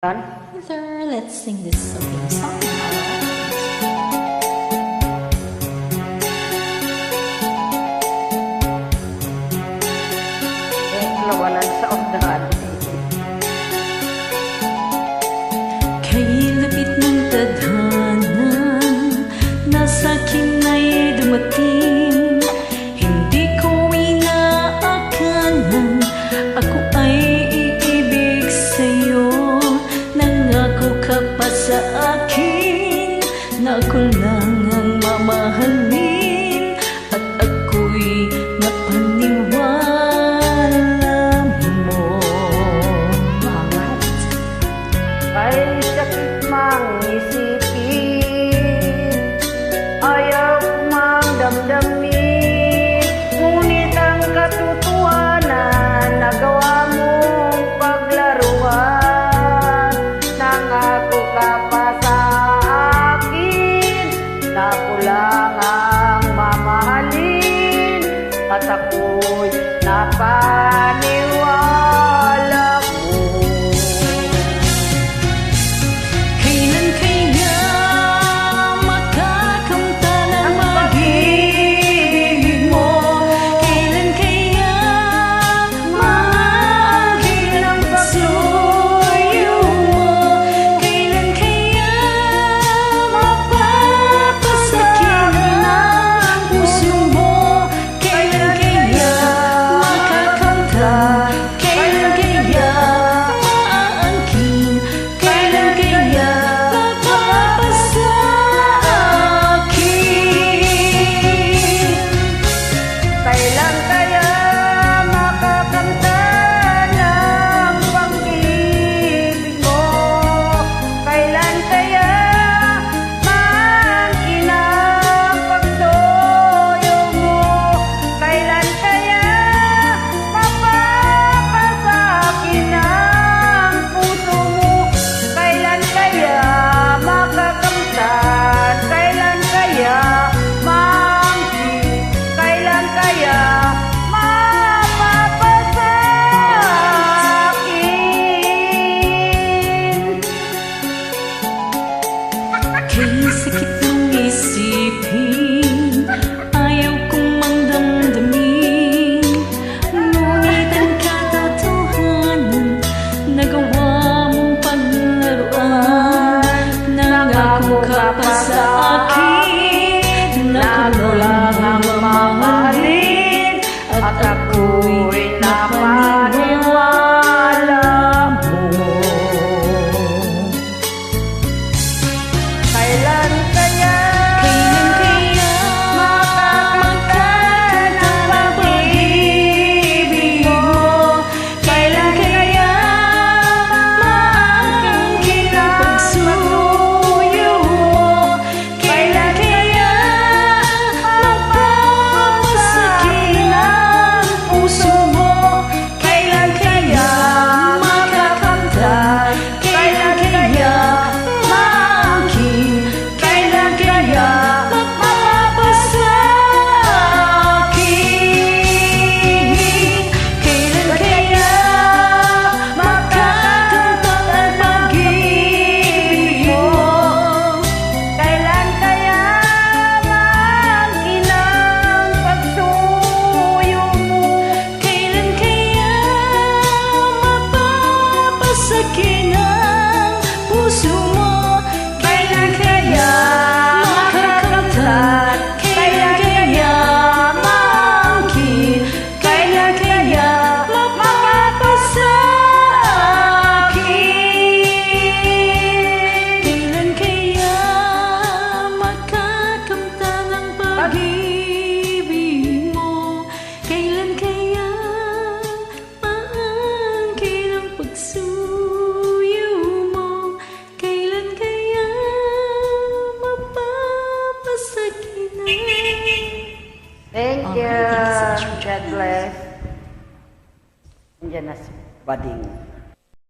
Mother, let's sing this soaking song. Lawanan sa undahan. Kay lapit ng tadhana, nasa akin na'y dumating. Hindi ko inaakalan, ako ay iibig sa'yo. Nangako ka pa sa akin, na ako lang ang mamahalin. At ako'y napaniwala mo. Ay sakit mang isipin, ayaw mang damdamin. Ngunit ang katotohanan, nagawa mong paglaruan. Nangako ka pa sa akin, na ako lang ang mamahalin. At ako'y napaniwala mo. Kailan kaya makakamtan ang pag-ibig mo? Kailan kaya maagil ang pagsuyo mo? Kailan kaya mapapasakin ang puso mo? Kailan kaya makakamtan? Kailan kaya maaangkin? Kailan kaya mapapasa akin? Kailan kaya makakamtan ang pag-ibig mo? Kailan kaya maangkin ang pagsuyo mo? Kailan kaya mapapasakin ang puso mo? Kailan kaya makakamtan? Kailan kaya maangkin? Kailan kaya mapapasa akin? Kaya sakit mong isipin, ayaw kong mandamdamin. Ngunit ang katotohanan, nagawa mong paglaruan. Nangako ka pa sa akin, na ako lang ang mamahalin. At ako'y napaniwala mo. Kailan kaya makakamtan ang pag-ibig mo? Kailan kaya maangkin ang pagsuyo mo? Kailan kaya mapapasakin ang puso mo? Kailan kaya makakamtan? Kailan kaya maangkin? Kailan kaya mapapasa akin? Kailan kaya makakamtan ang pag-ibig mo? Kailan kaya maangkin ang pagsuyo mo? Kailan kaya mapapasakin ang puso mo? Kailan kaya makakamtan? Kailan kaya maangkin? Kailan kaya mapapasa akin? Kailan kaya makakamtan ang pag-ibig mo? Kailan kaya maangkin ang pagsuyo mo? Kailan kaya mapapasakin ang... Thank Okay, you. thank you so much for God bless. Andiyan na si Bading.